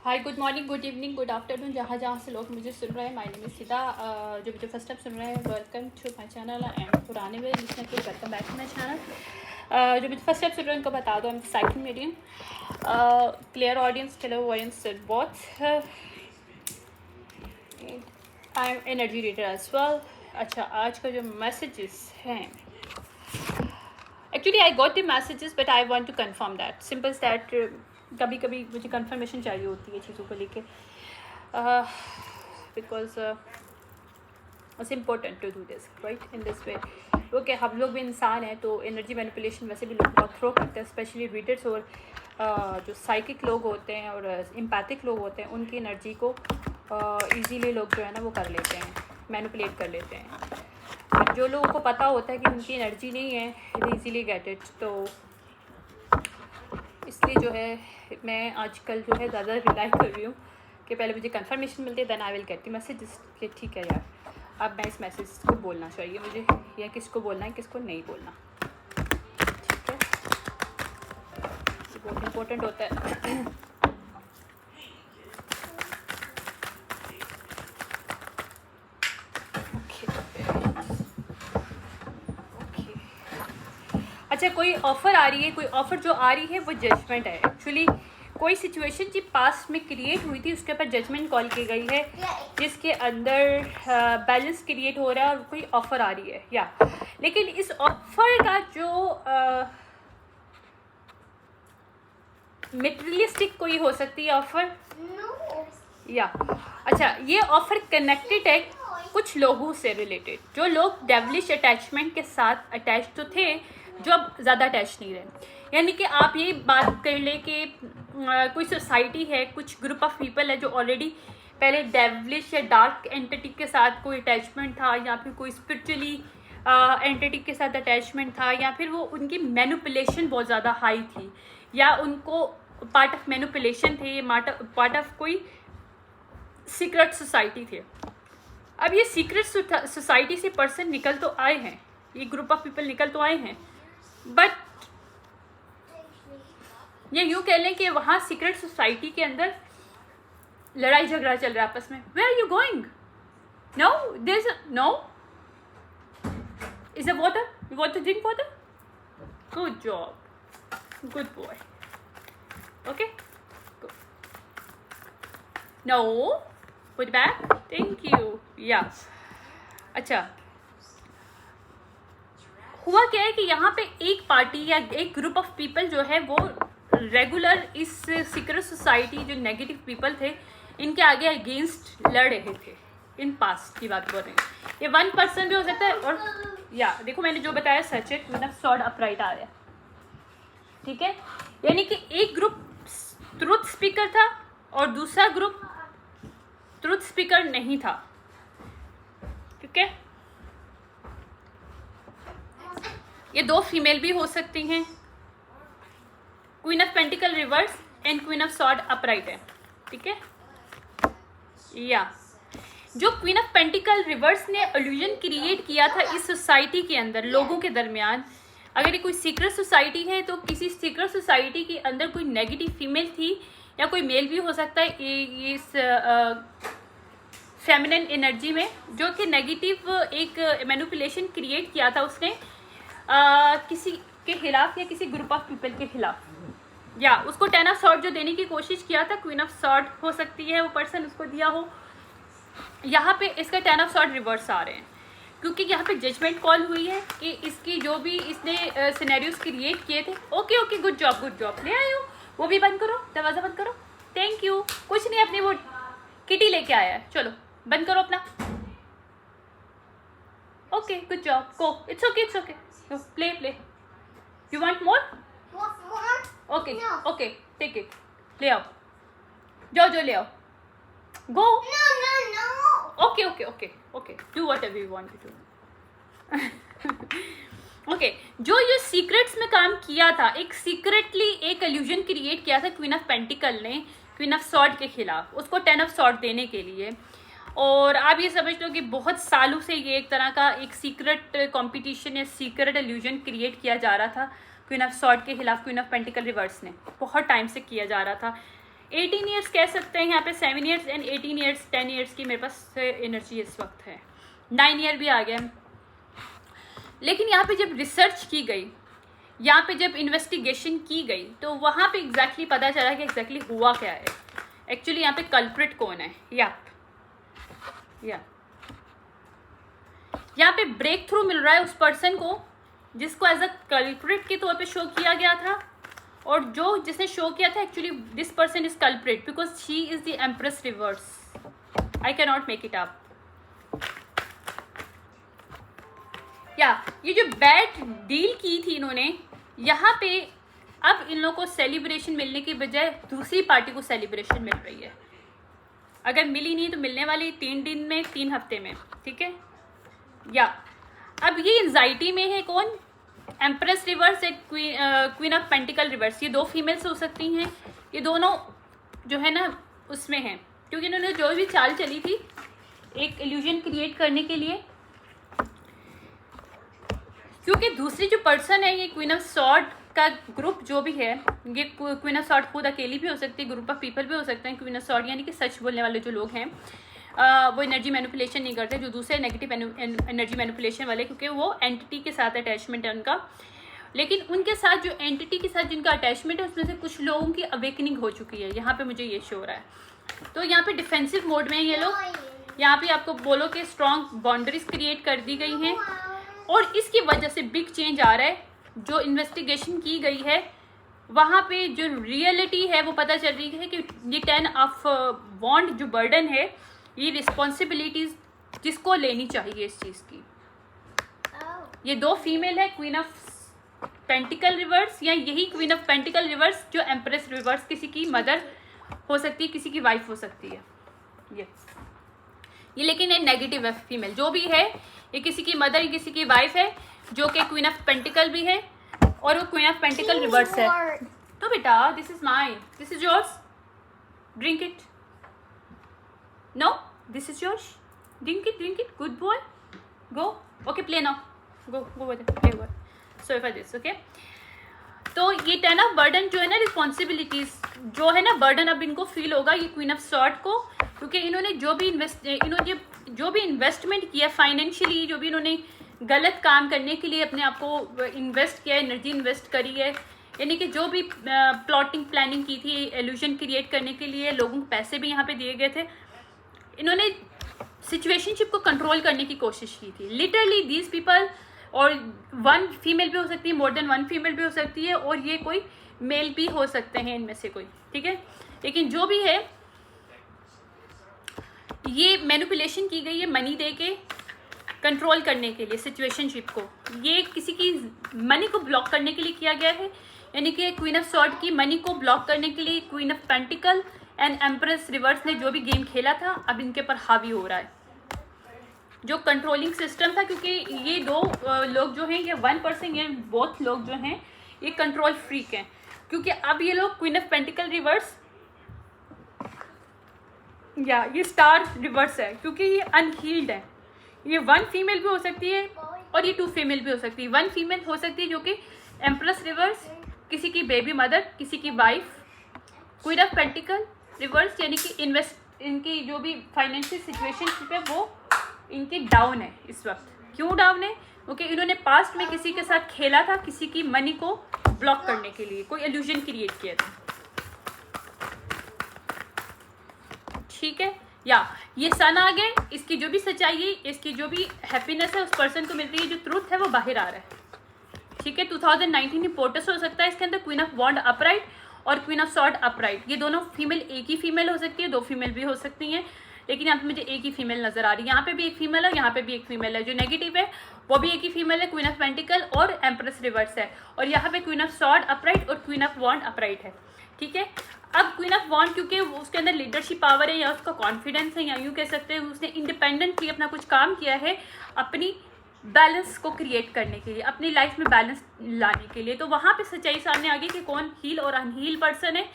हाय, good morning, good evening, good afternoon, जहाँ जहाँ से लोग मुझे सुन रहे हैं। My name is Sita. जो मुझे फर्स्ट टाइम सुन रहे हैं, welcome to my channel. And पुराने में लिखने के welcome back to my channel. जो मुझे फर्स्ट टाइम सुन रहे हैं उनको बता दो, I am psychic medium, clear audience, clear voice, both. I am energy reader as well. अच्छा, आज का जो मैसेजेस हैं, actually I got the messages but I want to confirm that, simple that. कभी कभी मुझे कंफर्मेशन चाहिए होती है चीज़ों को लेके, because it's important to do this right in this way. Okay, हम लोग भी इंसान हैं, तो एनर्जी मैनिपुलेशन वैसे भी लोग बहुत थ्रो करते हैं, स्पेशली रीडर्स और जो साइकिक लोग होते हैं और एम्पैथिक लोग होते हैं, उनकी एनर्जी को ईजीली लोग जो है ना वो कर लेते हैं, मैनिपुलेट कर लेते हैं। जो लोगों को पता होता है कि उनकी एनर्जी नहीं है, दे ईजीली गेट इट। तो इसलिए जो है मैं आजकल जो है ज़्यादा रिलाई कर रही हूँ कि पहले मुझे कंफर्मेशन मिलती है, then I will get the message कि ठीक है यार, अब मैं इस मैसेज को बोलना चाहिए मुझे, या किसको बोलना है, किसको नहीं बोलना। ठीक है, ये बहुत इम्पोर्टेंट होता है। अच्छा, कोई ऑफ़र आ रही है, कोई ऑफ़र जो आ रही है वो जजमेंट है। एक्चुअली कोई सिचुएशन जो पास्ट में क्रिएट हुई थी उसके ऊपर जजमेंट कॉल की गई है, जिसके अंदर बैलेंस क्रिएट हो रहा है और कोई ऑफ़र आ रही है या। लेकिन इस ऑफ़र का जो मटेरियलिस्टिक कोई हो सकती है ऑफ़र या। अच्छा, ये ऑफ़र कनेक्टेड है कुछ लोगों से रिलेटेड, जो लोग डेवलिश अटैचमेंट के साथ अटैच तो थे, जो अब ज़्यादा अटैच नहीं रहे। यानी कि आप ये बात कर लें कि कोई सोसाइटी है, कुछ ग्रुप ऑफ पीपल है जो ऑलरेडी पहले डेवलिश या डार्क एंटिटी के साथ कोई अटैचमेंट था, या फिर कोई स्पिरिचुअली एंटिटी के साथ अटैचमेंट था, या फिर वो उनकी मैनिपुलेशन बहुत ज़्यादा हाई थी, या उनको पार्ट ऑफ मैनिपुलेशन थे, ये पार्ट ऑफ कोई सीक्रेट सोसाइटी थे। अब ये सीक्रेट सोसाइटी से पर्सन निकल तो आए हैं, ये ग्रुप ऑफ पीपल निकल तो आए हैं, बट ये यूँ कह लें कि वहाँ सीक्रेट सोसाइटी के अंदर लड़ाई झगड़ा चल रहा है आपस में। Where are you going? No, there is no, is a water, you want to drink water? Good job, good boy, okay, no, put back, thank you, yeah. अच्छा, हुआ क्या है कि यहाँ पे एक पार्टी या एक ग्रुप ऑफ पीपल जो है वो रेगुलर इस सीक्रेट सोसाइटी जो नेगेटिव पीपल थे इनके आगे अगेंस्ट लड़ रहे थे। इन पास्ट की बात कर रहे हैं, ये वन पर्सन भी हो सकता है। और या देखो, मैंने जो बताया सच है, मतलब सॉर्ड अपराइट आ गया, ठीक है। यानी कि एक ग्रुप ट्रुथ स्पीकर था और दूसरा ग्रुप ट्रुथ स्पीकर नहीं था, ठीक है। ये दो फीमेल भी हो सकती हैं, queen of pentacle reverse and queen of sword upright है, ठीक है। या जो क्वीन ऑफ पेंटिकल रिवर्स ने इल्यूजन क्रिएट किया था इस सोसाइटी के अंदर लोगों के दरमियान, अगर ये कोई सीक्रेट सोसाइटी है तो किसी सीक्रेट सोसाइटी के अंदर कोई नेगेटिव फीमेल थी, या कोई मेल भी हो सकता है ये इस फेमिनिन एनर्जी में, जो कि नेगेटिव एक मैनिपुलेशन क्रिएट किया था उसने किसी के खिलाफ या किसी ग्रुप ऑफ पीपल के खिलाफ, या उसको 10 ऑफ सॉर्ड जो देने की कोशिश किया था, क्वीन ऑफ सॉर्ड हो सकती है वो पर्सन, उसको दिया हो। यहाँ पे इसका 10 ऑफ सॉर्ड रिवर्स आ रहे हैं, क्योंकि यहाँ पे जजमेंट कॉल हुई है कि इसकी जो भी इसने सिनेरियोस क्रिएट किए थे। Okay okay, good job, good job, ले आए हो। वो भी बंद करो, दरवाज़ा बंद करो, थैंक यू। कुछ नहीं, अपनी वो किटी लेके आया है, चलो बंद करो अपना। Okay, good job, go, it's okay, it's okay, play play, you want more? Okay okay, take it, ले आओ, जाओ जाओ ले आओ, go. Okay okay okay okay, do whatever you want to do. Okay, जो ये सीक्रेट्स में काम किया था, एक सीक्रेटली एक इल्यूजन क्रिएट किया था क्वीन ऑफ पेंटिकल ने क्वीन ऑफ सॉर्ड के खिलाफ, उसको 10 ऑफ सॉर्ड देने के लिए। और आप ये समझ लो कि बहुत सालों से ये एक तरह का एक सीक्रेट कंपटीशन या सीक्रेट इल्यूजन क्रिएट किया जा रहा था क्वीन ऑफ सॉर्ड के खिलाफ क्वीन ऑफ पेंटिकल रिवर्स ने, बहुत टाइम से किया जा रहा था 18 ईयर्स कह सकते हैं यहाँ पे, 7 ईयर्स एंड 18 ईयर्स, 10 ईयर्स की मेरे पास एनर्जी इस वक्त है, 9 ईयर भी आ गया। लेकिन यहाँ पे जब रिसर्च की गई, यहाँ पे जब इन्वेस्टिगेशन की गई, तो वहाँ पे एग्जैक्टली पता चला कि एग्जैक्टली हुआ क्या है, एक्चुअली यहाँ पे कल्प्रिट कौन है। यहाँ पे ब्रेक थ्रू मिल रहा है उस पर्सन को जिसको एज अ कल्प्रिट के तौर पे शो किया गया था, और जो जिसने शो किया था actually this person is culprit because she is the empress reverse. I can not make it up. ये जो बैड डील की थी इन्होंने, यहाँ पे अब इन लोगों को सेलिब्रेशन मिलने की बजाय दूसरी पार्टी को सेलिब्रेशन मिल रही है। अगर मिली नहीं तो मिलने वाली 3 दिन में, 3 हफ्ते में, ठीक है। अब ये एंजाइटी में है कौन, empress reverse and queen of pentacle reverse. ये 2 फीमेल्स हो सकती हैं, ये दोनों जो है ना उसमें हैं, क्योंकि इन्होंने जो भी चाल चली थी एक इल्यूजन क्रिएट करने के लिए, क्योंकि दूसरी जो पर्सन है ये क्वीन ऑफ सॉर्ड का ग्रुप जो भी है, ये क्वीन ऑफ सॉर्ड खुद अकेली भी हो सकती है, ग्रुप ऑफ पीपल भी हो सकते हैं। क्वीन ऑफ सॉर्ड यानी कि सच बोलने वाले जो लोग हैं, वो एनर्जी मैनिपुलेशन नहीं करते, जो दूसरे नेगेटिव एनर्जी मैनिपुलेशन वाले, क्योंकि वो एंटिटी के साथ अटैचमेंट है उनका। लेकिन उनके साथ जो एंटिटी के साथ जिनका अटैचमेंट है उसमें से कुछ लोगों की अवेकनिंग हो चुकी है, यहाँ पे मुझे ये शो हो रहा है। तो यहाँ पे डिफेंसिव मोड में ये लोग, यहाँ पे आपको बोलो कि स्ट्रॉन्ग बाउंड्रीज क्रिएट कर दी गई हैं, और इसकी वजह से बिग चेंज आ रहा है। जो इन्वेस्टिगेशन की गई है वहाँ पे जो रियलिटी है वो पता चल रही है कि ये 10 ऑफ वॉन्ड जो बर्डन है, ये रिस्पॉन्सिबिलिटीज जिसको लेनी चाहिए इस चीज़ की। ये 2 फीमेल है, क्वीन ऑफ पेंटिकल रिवर्स, या यही क्वीन ऑफ पेंटिकल रिवर्स जो एम्प्रेस रिवर्स किसी की मदर हो सकती है, किसी की वाइफ हो सकती है। ये लेकिन एक नेगेटिव है फीमेल जो भी है, ये किसी की मदर या किसी की वाइफ है, जो कि क्वीन ऑफ पेंटिकल भी है, और वो क्वीन ऑफ पेंटिकल रिवर्स है। तो बेटा this is mine, this is yours, drink it. No, this is yours, drink it, good boy, go, okay play now, go play word, so for this, okay. तो ये 10 of burden जो है ना, responsibilities जो है ना, बर्डन अब इनको फील होगा ये क्वीन ऑफ सॉर्ड को, क्योंकि इन्होंने जो भी इन्वेस्टमेंट किया फाइनेंशियली, जो भी इन्होंने गलत काम करने के लिए अपने आप को इन्वेस्ट किया, एनर्जी इन्वेस्ट करी है, यानी कि जो भी प्लॉटिंग प्लानिंग की थी इल्यूजन क्रिएट करने के लिए, लोगों को पैसे भी यहाँ पे दिए गए थे, इन्होंने सिचुएशनशिप को कंट्रोल करने की कोशिश की थी। लिटरली दीज पीपल, और 1 फीमेल भी हो सकती है, मोर देन 1 फीमेल भी हो सकती है, और ये कोई मेल भी हो सकते हैं इनमें से कोई, ठीक है। लेकिन जो भी है ये मैनिपुलेशन की गई है मनी दे के कंट्रोल करने के लिए सिचुएशनशिप को, ये किसी की मनी को ब्लॉक करने के लिए किया गया है। यानी कि क्वीन ऑफ सॉर्ड की मनी को ब्लॉक करने के लिए queen of pentacle and empress reverse ने जो भी गेम खेला था अब इनके पर हावी हो रहा है, जो कंट्रोलिंग सिस्टम था। क्योंकि ये 2 लोग जो हैं, ये 1 पर्सन, ये बोथ लोग जो हैं ये कंट्रोल फ्रीक हैं, क्योंकि अब ये लोग क्वीन ऑफ पेंटिकल रिवर्स, या ये स्टार रिवर्स है, क्योंकि ये अनहील्ड है। ये 1 फीमेल भी हो सकती है और ये 2 फीमेल भी हो सकती है। 1 फीमेल हो सकती है जो कि एम्प्रेस रिवर्स, किसी की बेबी मदर, किसी की wife. Queen of pentacle reverse यानी कि इनकी जो भी फाइनेंशियल सिचुएशन है वो इनकी डाउन है इस वक्त। क्यों डाउन है? क्योंकि इन्होंने पास्ट में किसी के साथ खेला था, किसी की मनी को ब्लॉक करने के लिए कोई इल्यूजन क्रिएट किया था, ठीक है। या ये सन आ गए, इसकी जो भी सच्चाई है, इसकी जो भी हैप्पीनेस है उस पर्सन को मिल रही है, जो ट्रूथ है वो बाहर आ रहा है, ठीक है। 2019 इंपोर्टस हो सकता है इसके अंदर, क्वीन ऑफ वॉन्ड अपराइट और क्वीन ऑफ सॉर्ड अपराइट। ये दोनों फीमेल एक ही फीमेल हो सकती है, 2 फीमेल भी हो सकती हैं, लेकिन यहाँ पे मुझे एक ही फीमेल नजर आ रही है। यहाँ पे भी एक फीमेल है, यहाँ पे भी एक फीमेल है। जो नेगेटिव है वो भी एक ही फीमेल है, क्वीन ऑफ पेंटिकल और एम्प्रेस रिवर्स है, और यहाँ पे क्वीन ऑफ सॉर्ड अपराइट और क्वीन ऑफ वॉन्ड अपराइट है, ठीक है। अब क्वीन ऑफ वॉन्ड क्योंकि उसके अंदर लीडरशिप पावर है, या उसका कॉन्फिडेंस है, या यूँ कह सकते हैं उसने इंडिपेंडेंटली अपना कुछ काम किया है अपनी बैलेंस को क्रिएट करने के लिए, अपनी लाइफ में बैलेंस लाने के लिए। तो वहाँ पे सच्चाई सामने आ गई कि कौन हील और अनहील पर्सन है,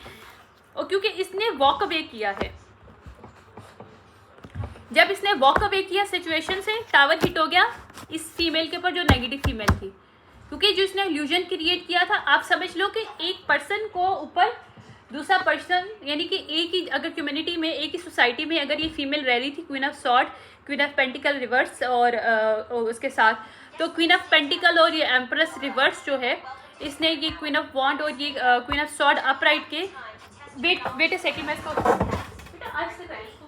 और क्योंकि इसने वॉक अवे किया है। जब इसने वॉक अवे किया सिचुएशन से, टावर हिट हो गया इस फीमेल के ऊपर जो नेगेटिव फीमेल थी, क्योंकि जो इसने इल्यूजन क्रिएट किया था। आप समझ लो कि एक पर्सन को ऊपर दूसरा पर्सन यानी कि एक ही अगर कम्युनिटी में, एक ही सोसाइटी में अगर ये फीमेल रह रही थी, queen of sword, queen of pentacle reverse और उसके साथ, तो क्वीन ऑफ पेंटिकल और ये एम्प्रेस रिवर्स जो है, इसने ये क्वीन ऑफ वॉन्ड और ये क्वीन ऑफ सॉर्ड अपराइट के, वेट अ सेकंड, मैं इसको बेटा आज से कर इसको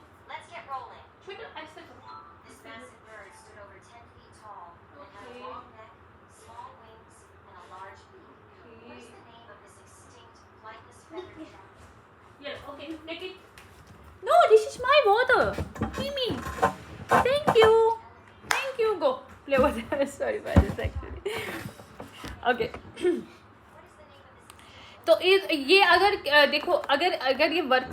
छोटा आज से करो। Yeah, okay, take it. No, this is my water. Mimi. Thank you. Thank you. Go. Play with it. Sorry about this actually. Okay. तो ये अगर देखो, अगर ये वर्क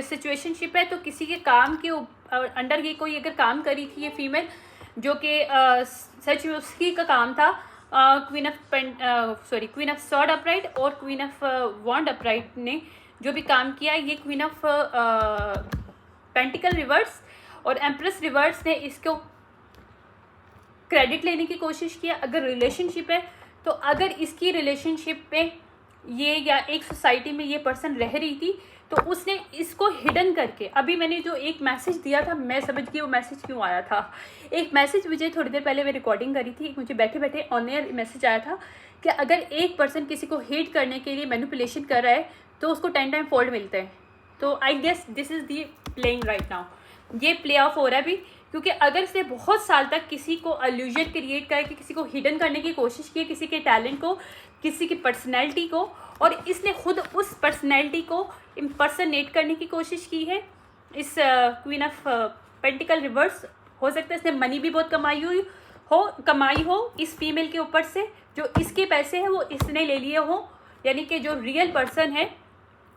सिचुएशनशिप है तो किसी के काम के अंडर ये कोई अगर काम करी थी ये फीमेल, जो कि सच में उसकी का काम था, क्वीन ऑफ सॉर्ड अपराइट और क्वीन ऑफ वॉन्ड अपराइट ने जो भी काम किया, ये क्वीन ऑफ पेंटिकल रिवर्स और एम्प्रेस रिवर्स ने इसको क्रेडिट लेने की कोशिश किया। अगर रिलेशनशिप है तो अगर इसकी रिलेशनशिप पे ये या एक सोसाइटी में ये पर्सन रह रही थी तो उसने इसको हिडन करके, अभी मैंने जो एक मैसेज दिया था, मैं समझ गई वो मैसेज क्यों आया था। एक मैसेज मुझे थोड़ी देर पहले मैं रिकॉर्डिंग करी थी, मुझे बैठे बैठे ऑन एयर मैसेज आया था कि अगर एक पर्सन किसी को हिट करने के लिए मैनिपुलेशन कर रहा है तो उसको 10 टाइम फोल्ड मिलते हैं। तो I guess this is the playing right now, ये प्ले ऑफ हो रहा है अभी, क्योंकि अगर इसने बहुत साल तक किसी को अल्यूजन क्रिएट करके किसी को हिडन करने की कोशिश की, किसी के टैलेंट को, किसी की पर्सनैलिटी को, और इसने खुद उस पर्सनैलिटी को इम्पर्सनेट करने की कोशिश की है इस क्वीन ऑफ पेंटिकल रिवर्स। हो सकता है इसने मनी भी बहुत कमाई हो इस फीमेल के ऊपर से, जो इसके पैसे हैं वो इसने ले लिए हो, यानी कि जो रियल पर्सन है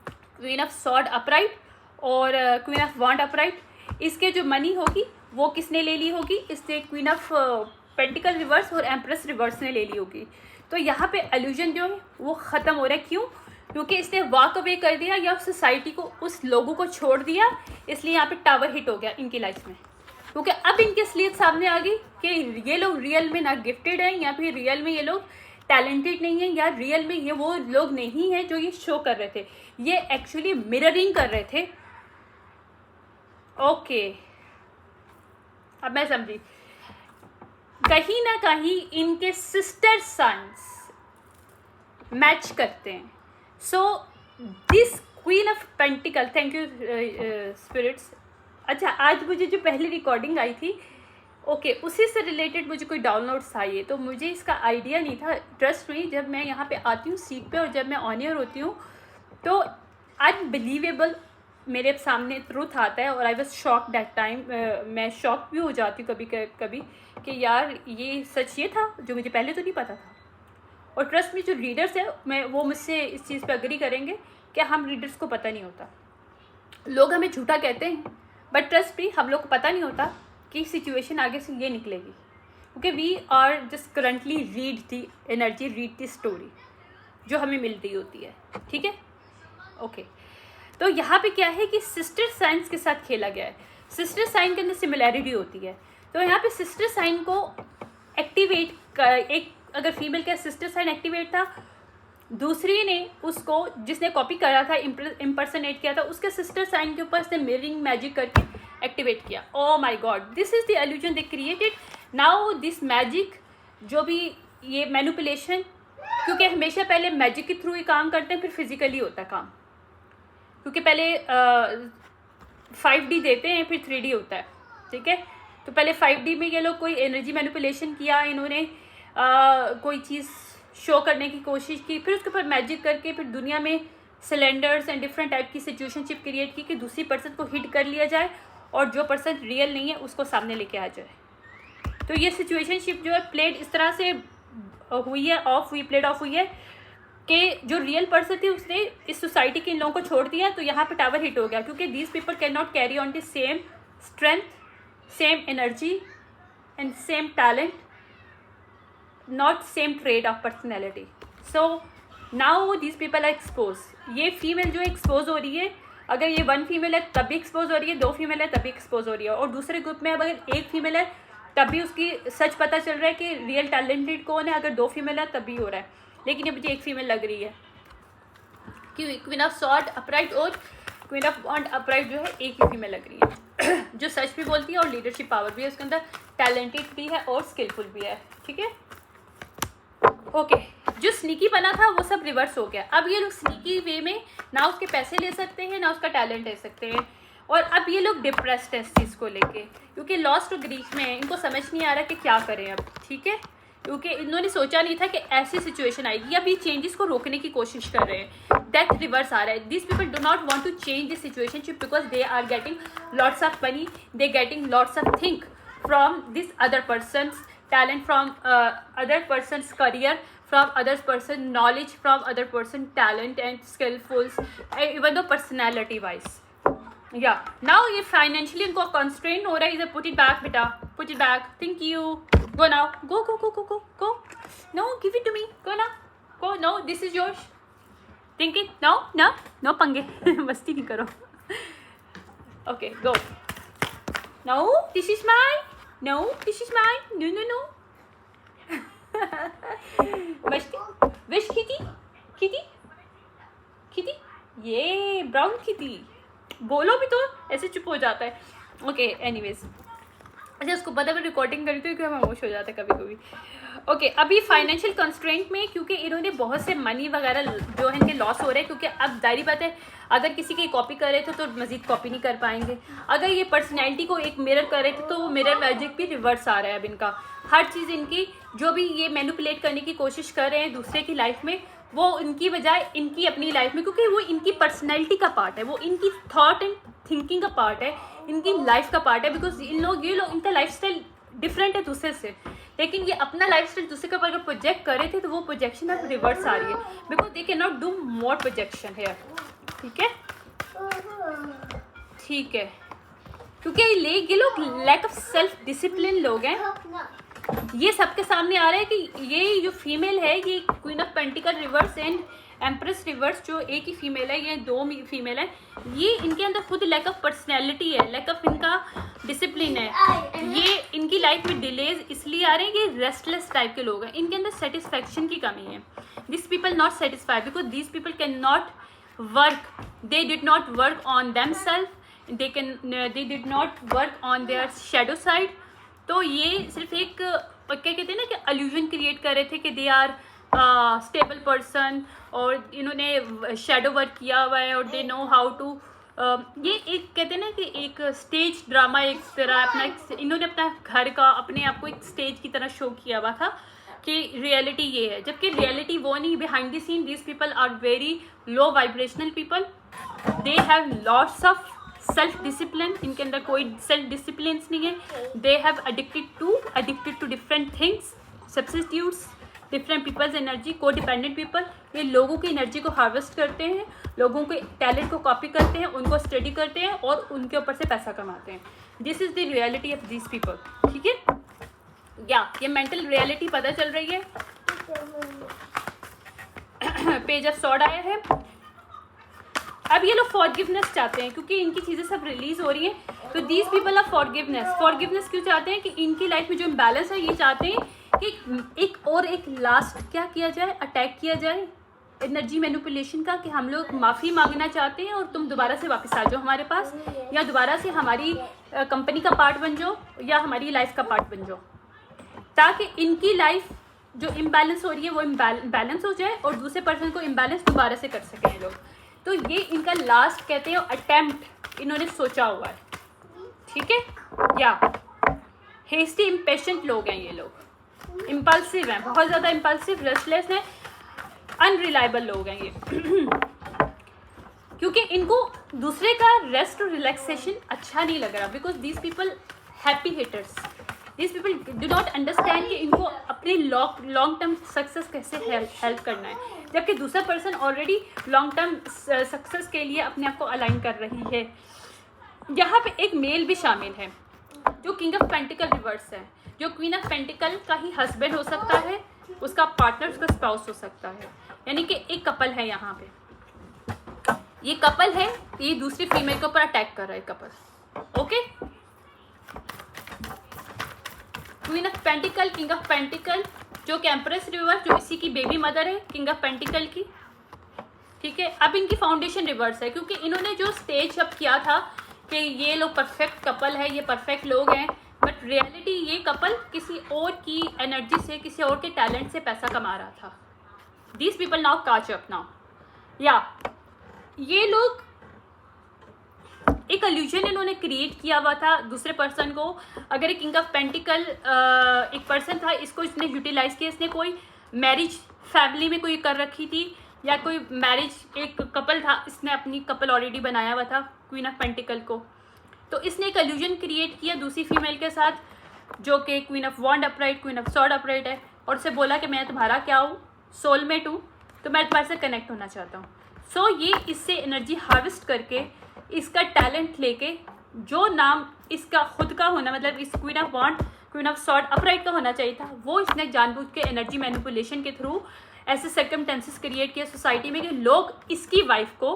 क्वीन ऑफ सॉर्ड अपराइट और क्वीन ऑफ वॉन्ड अपराइट, इसके जो मनी होगी वो किसने ले ली होगी, इसने क्वीन ऑफ पेंटिकल रिवर्स और एम्प्रेस रिवर्स ने ले ली होगी। तो यहाँ पे एल्यूजन जो है वो ख़त्म हो रहा है। क्यों? क्योंकि इसने वॉक अवे कर दिया या सोसाइटी को, उस लोगों को छोड़ दिया, इसलिए यहाँ पे टावर हिट हो गया इनकी लाइफ में। क्योंकि अब इनकी असलियत सामने आ गई कि ये लोग रियल में ना गिफ्टेड हैं, या फिर रियल में ये लोग टैलेंटेड नहीं है, या रियल में ये वो लोग नहीं हैं जो ये शो कर रहे थे, ये एक्चुअली मिररिंग कर रहे थे। ओके, अब मैं समझी, कहीं ना कहीं इनके सिस्टर सन्स मैच करते हैं। So this queen of pentacle, thank you spirits. अच्छा, आज मुझे जो पहली रिकॉर्डिंग आई थी, ओके, उसी से रिलेटेड मुझे कोई डाउनलोड्स था ये, तो मुझे इसका आइडिया नहीं था। ट्रस्ट में जब मैं यहाँ पे आती हूँ सीट पे और जब मैं ऑन एयर होती हूँ तो अनबिलीवेबल मेरे सामने ट्रूथ आता है और I was shock that time. मैं शॉक भी हो जाती हूँ कभी कभी कि यार ये सच ये था जो मुझे पहले तो नहीं पता था। और ट्रस्ट में जो रीडर्स है वो मुझसे इस चीज़ पे अग्री करेंगे कि हम रीडर्स को पता नहीं होता, लोग हमें झूठा कहते हैं, बट ट्रस्ट भी हम लोग को पता नहीं होता कि सिचुएशन आगे से ये निकलेगी, क्योंकि we are just currently read the energy, read the story जो हमें मिल रही होती है। ठीक है, ओके। तो यहाँ पे क्या है कि सिस्टर साइंस के साथ खेला गया है। सिस्टर साइन के अंदर सिमिलैरिटी होती है, तो यहाँ पे सिस्टर साइन को एक्टिवेट कर, एक अगर फीमेल का सिस्टर साइन एक्टिवेट था, दूसरी ने उसको, जिसने कॉपी करा था, इम्पर्सनेट किया था, उसके सिस्टर साइन के ऊपर उसने मिररिंग मैजिक करके एक्टिवेट किया। Oh my God, this is the illusion they created. Now this magic, जो भी ये मैनिपुलेशन, क्योंकि हमेशा पहले मैजिक के थ्रू ही काम करते हैं, फिर फिजिकली होता है काम, क्योंकि पहले 5D देते हैं फिर 3D होता है। ठीक है, तो पहले 5D में ये लोग कोई एनर्जी मैनिपुलेशन किया, इन्होंने कोई चीज़ शो करने की कोशिश की, फिर उसके ऊपर मैजिक करके फिर दुनिया में सिलेंडर्स एंड डिफरेंट टाइप की सिचुएशनशिप क्रिएट की कि दूसरी पर्सन को हिट कर लिया जाए और जो पर्सन रियल नहीं है उसको सामने लेके आ जाए। तो ये सिचुएशनशिप जो है प्लेड इस तरह से हुई है, प्लेड ऑफ हुई है कि जो रियल पर्सन थी उसने इस सोसाइटी के इन लोगों को छोड़ दिया, तो यहाँ पे टावर हिट हो गया, क्योंकि these people can not carry on the same strength, same energy and same talent, not same trade of personality. So now these people are expose. ये फीमेल जो एक्सपोज हो रही है, अगर ये 1 फीमेल है तब भी एक्सपोज हो रही है, 2 फीमेल है तब भी एक्सपोज हो रही है, और दूसरे ग्रुप में अगर 1 फीमेल है तब भी उसकी सच पता चल रहा है कि रियल टैलेंटेड कौन है, अगर 2 फीमेल है तब भी हो रहा है। लेकिन ये मुझे 1 फीमेल लग रही है। क्वीन ऑफ सॉर्ड अपराइट और क्वीन ऑफ वॉन्ड अपराइट जो है एक ही फीमेल लग रही है जो सच भी बोलती है और लीडरशिप पावर भी है उसके अंदर, टैलेंटेड भी है और स्किलफुल भी है। ठीक है, ओके। जो स्नीकी बना था वो सब रिवर्स हो गया। अब ये लोग स्नीकी वे में ना उसके पैसे ले सकते हैं ना उसका टैलेंट ले सकते हैं, और अब ये लोग डिप्रेस्ड है इस चीज़ को लेके, क्योंकि लॉस्ट और ग्रीफ में इनको समझ नहीं आ रहा कि क्या करें अब। ठीक है, क्योंकि इन्होंने सोचा नहीं था कि ऐसी सिचुएशन आएगी। अब ये चेंजेस को रोकने की कोशिश कर रहे हैं, डेथ रिवर्स आ रहा है। This people do not want to change this situationship because they are getting lots of money, they getting lots of think from this other persons talent, from other person's career, from other person knowledge, from other person talent and skillfuls, even though personality wise. Yeah, now ये financially इनको constraint हो रहा है। इधर put it back बेटा, put it back, thank you, go now, go go go go go go, no give it to me, go now, go, no this is yours, think it, no no no पंगे मस्ती नहीं करो, okay go, no this is mine, no this is mine, no no no मस्ती, wish kitty kitty kitty, ये brown kitty, बोलो भी तो ऐसे चुप हो जाता है। ओके एनीवेज, अच्छा उसको पता मैं रिकॉर्डिंग करती हूँ क्योंकि खामोश हो जाता है कभी कभी। ओके, अभी फाइनेंशियल कंस्ट्रेंट में क्योंकि इन्होंने बहुत से मनी वगैरह जो है इनके लॉस हो रहे हैं, क्योंकि अब जाहिर बात है अगर किसी की कॉपी कर रहे थे तो मज़ीद कॉपी नहीं कर पाएंगे। अगर ये पर्सनैलिटी को एक मिरर कर रहे थे तो वो मिरर मैजिक भी रिवर्स आ रहा है। अब इनका हर चीज़ इनकी जो भी ये मैनिपुलेट करने की कोशिश कर रहे हैं दूसरे की लाइफ में, वो इनकी बजाय इनकी अपनी लाइफ में, क्योंकि वो इनकी पर्सनैलिटी का पार्ट है, वो इनकी थॉट एंड थिंकिंग का पार्ट है, इनकी लाइफ का पार्ट है। बिकॉज ये लोग इनका लाइफ स्टाइल डिफरेंट है दूसरे से, लेकिन ये अपना लाइफ स्टाइल दूसरे के ऊपर अगर प्रोजेक्ट कर रहे थे तो वो प्रोजेक्शन अब रिवर्स आ रही है, because they can not do more projection है। ठीक है, ठीक है, क्योंकि ये लोग लैक ऑफ सेल्फ डिसिप्लिन लोग हैं। ये सबके सामने आ रहा है कि ये जो फीमेल है ये queen of pentacle reverse and empress reverse, जो एक ही फीमेल है, ये दो फीमेल है, ये इनके अंदर खुद लैक ऑफ पर्सनैलिटी है, लैक ऑफ इनका डिसिप्लिन है। ये इनकी लाइफ में डिलेज इसलिए आ रहे हैं, ये रेस्टलेस टाइप के लोग हैं, इनके अंदर सेटिस्फैक्शन की कमी है। This people not satisfied because this people can not work, they did not work on them self, they did not work on their shadow side. तो ये सिर्फ एक क्या कहते हैं ना कि अल्यूजन क्रिएट कर रहे थे कि दे आर स्टेबल पर्सन, और इन्होंने शेडो वर्क किया हुआ है और दे नो हाउ टू, ये एक कहते हैं ना कि एक स्टेज ड्रामा एक तरह अपना इन्होंने अपना घर का अपने आप को एक स्टेज की तरह शो किया हुआ था कि रियलिटी ये है, जबकि रियलिटी वो नहीं। Behind the scene these people are very low vibrational people, they have lots of self discipline, इनके अंदर कोई सेल्फ डिसिप्लिन नहीं है। They have addicted to different things, substitutes different peoples energy, codependent people, ये लोगों की energy को harvest करते हैं, लोगों के टैलेंट को कॉपी करते हैं, उनको स्टडी करते हैं और उनके ऊपर से पैसा कमाते हैं। This is the reality of this people. ठीक है, या ये मेंटल रियलिटी पता चल रही है। पेज ऑफ सॉर्ड आया है। अब ये लोग फॉरगिवनेस चाहते हैं क्योंकि इनकी चीज़ें सब रिलीज हो रही हैं, तो दीज पीपल ऑफ फॉरगिवनेस क्यों चाहते हैं कि इनकी लाइफ में जो इम्बैलेंस है, ये चाहते हैं कि एक लास्ट क्या किया जाए, अटैक किया जाए एनर्जी मैनिपुलेशन का, कि हम लोग माफ़ी मांगना चाहते हैं और तुम दोबारा से वापस आ जाओ हमारे पास, या दोबारा से हमारी कंपनी का पार्ट बन जाओ, या हमारी लाइफ का पार्ट बन जाओ, ताकि इनकी लाइफ जो इम्बैलेंस हो रही है वो बैलेंस हो जाए और दूसरे पर्सन को इम्बैलेंस दोबारा से कर सकें ये लोग। तो ये इनका लास्ट कहते हैं अटेम्प्ट इन्होंने सोचा हुआ है। ठीक है, या हेस्टी इम्पेशेंट लोग हैं ये लोग, इम्पल्सिव हैं, बहुत ज़्यादा इम्पल्सिव, रेस्टलेस हैं, अनरिलायबल लोग हैं ये क्योंकि इनको दूसरे का रेस्ट और रिलैक्सेशन अच्छा नहीं लग रहा, because these people happy hitters, these people do not understand कि इनको अपने लॉन्ग टर्म सक्सेस कैसे हेल्प करना है, जबकि दूसरा person already long term success के लिए अपने आप को अलाइन कर रही है। यहाँ पे एक मेल भी शामिल है जो किंग ऑफ पेंटिकल रिवर्स है, जो क्वीन ऑफ पेंटिकल का ही हस्बैंड हो सकता है, उसका पार्टनर, उसका स्पाउस हो सकता है, यानी कि एक कपल है यहाँ पे, ये कपल है, ये दूसरी फीमेल के ऊपर अटैक कर रहा है couple. Okay, queen of pentacle, king of pentacle, जो कि एम्प्रेस रिवर्स, जो इसी की बेबी मदर है किंग ऑफ पेंटिकल की, ठीक है। अब इनकी फाउंडेशन रिवर्स है, क्योंकि इन्होंने जो स्टेज अप किया था कि ये लोग परफेक्ट कपल है, ये परफेक्ट लोग हैं, बट रियलिटी ये कपल किसी और की एनर्जी से, किसी और के टैलेंट से पैसा कमा रहा था। दीज पीपल नाउ काच अप नाउ। या ये लोग एक इल्यूजन इन्होंने क्रिएट किया हुआ था दूसरे पर्सन को। अगर एक किंग ऑफ पेंटिकल एक पर्सन था, इसको इसने यूटिलाइज किया, इसने कोई मैरिज फैमिली में कोई कर रखी थी, या कोई मैरिज एक कपल था, इसने अपनी कपल ऑलरेडी बनाया हुआ था क्वीन ऑफ पेंटिकल को, तो इसने एक इल्यूजन क्रिएट किया दूसरी फीमेल के साथ, जो कि queen of wand upright, queen of sword upright है, और उसे बोला कि मैं तुम्हारा क्या हूँ, सोलमेट हूँ, तो मैं तुम्हारे से कनेक्ट होना चाहता हूँ। सो ये इससे एनर्जी हार्वेस्ट करके, इसका टैलेंट लेके, जो नाम इसका खुद का होना, मतलब इस queen of wand, queen of sword upright का होना चाहिए था, वो इसने जानबूझ के एनर्जी मैनिपुलेशन के थ्रू ऐसे सर्कमस्टेंसेस क्रिएट किया सोसाइटी में कि लोग इसकी वाइफ को,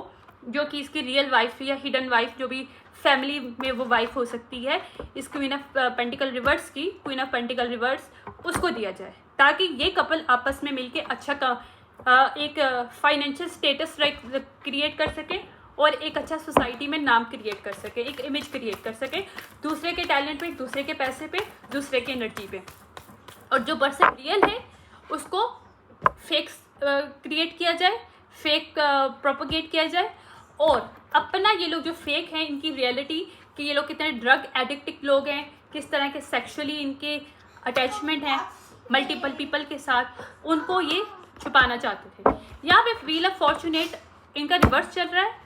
जो कि इसकी रियल वाइफ या हिडन वाइफ, जो भी फैमिली में वो वाइफ हो सकती है, इस क्वीन ऑफ पेंटिकल रिवर्स की, क्वीन ऑफ पेंटिकल रिवर्स, उसको दिया जाए, ताकि ये कपल आपस में मिलके अच्छा एक फाइनेंशियल स्टेटस क्रिएट कर सके और एक अच्छा सोसाइटी में नाम क्रिएट कर सके, एक इमेज क्रिएट कर सके, दूसरे के टैलेंट पे, दूसरे के पैसे पे, दूसरे के एनर्जी पे। और जो पर्सन रियल है उसको फेक क्रिएट किया जाए, फेक प्रोपोगेट किया जाए, और अपना ये लोग जो फेक हैं, इनकी रियलिटी कि ये लोग कितने ड्रग एडिक्टिक लोग हैं, किस तरह के सेक्सुअली इनके अटैचमेंट हैं मल्टीपल पीपल के साथ, उनको ये छुपाना चाहते थे। यहाँ पे व्हील ऑफ फॉर्चुनेट इनका रिवर्स चल रहा है,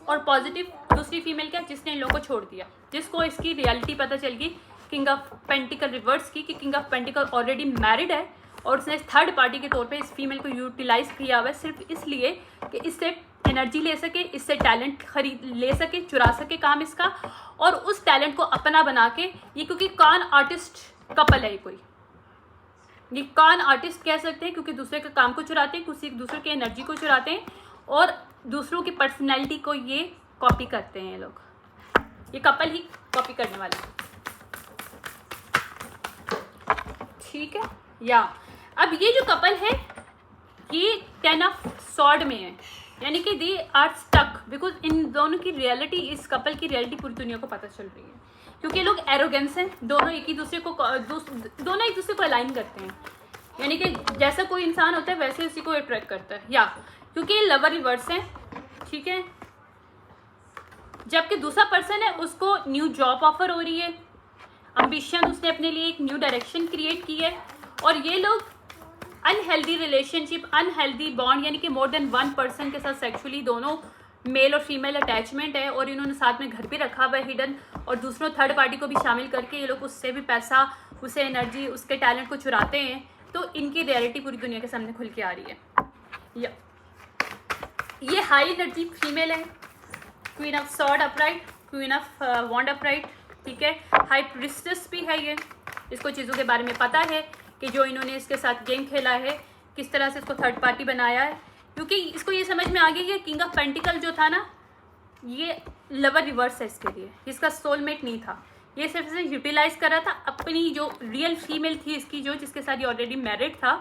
और पॉजिटिव दूसरी फीमेल क्या, जिसने इन लोगों को छोड़ दिया, जिसको इसकी रियलिटी पता चल गई किंग ऑफ पेंटिकल रिवर्स की, कि king of pentacle already married है, और उसने थर्ड पार्टी के तौर पे इस फीमेल को यूटिलाइज किया हुआ है, सिर्फ इसलिए कि इससे एनर्जी ले सके, इससे टैलेंट खरीद ले सके, चुरा सके काम इसका, और उस टैलेंट को अपना बना के, ये क्योंकि कॉन आर्टिस्ट कपल है, कोई ये कॉन आर्टिस्ट कह सकते हैं, क्योंकि दूसरे के काम को चुराते हैं, किसी दूसरे की एनर्जी को चुराते हैं, और दूसरों की पर्सनैलिटी को ये कॉपी करते हैं। ये लोग, ये कपल ही कॉपी करने वाले, ठीक है। या अब ये जो कपल है ये 10 ऑफ सॉर्ड में है, यानी कि दे आर स्टक, बिकॉज इन दोनों की रियलिटी, इस कपल की रियलिटी पूरी दुनिया को पता चल रही है, क्योंकि लोग एरोगेंस हैं, दोनों एक दूसरे को अलाइन करते हैं, यानी कि जैसा कोई इंसान होता है वैसे उसी को अट्रैक्ट करता है, या क्योंकि लवर रिवर्स है, ठीक है। जबकि दूसरा पर्सन है, उसको न्यू जॉब ऑफर हो रही है, एम्बिशन, उसने अपने लिए एक न्यू डायरेक्शन क्रिएट की है, और ये लोग अनहेल्दी रिलेशनशिप, अनहेल्दी बॉन्ड, यानी कि मोर देन वन पर्सन के साथ सेक्सुअली दोनों मेल और फीमेल अटैचमेंट है, और इन्होंने साथ में घर भी रखा हुआ है हिडन, और दूसरों थर्ड पार्टी को भी शामिल करके ये लोग उससे भी पैसा, उसे एनर्जी, उसके टैलेंट को चुराते हैं, तो इनकी रियलिटी पूरी दुनिया के सामने खुल के आ रही है। ये हाई एनर्जी फीमेल है, queen of sword upright, queen of wand upright, ठीक है। हाई प्रिस्टेस भी है ये, इसको चीज़ों के बारे में पता है कि जो इन्होंने इसके साथ गेम खेला है, किस तरह से इसको थर्ड पार्टी बनाया है, क्योंकि इसको ये समझ में आ गया कि किंग ऑफ पेंटिकल जो था ना, ये लवर रिवर्स है इसके लिए, इसका सोलमेट नहीं था, ये सिर्फ इसे यूटिलाइज कर रहा था, अपनी जो रियल फीमेल थी इसकी, जो जिसके साथ ये ऑलरेडी मैरिड था,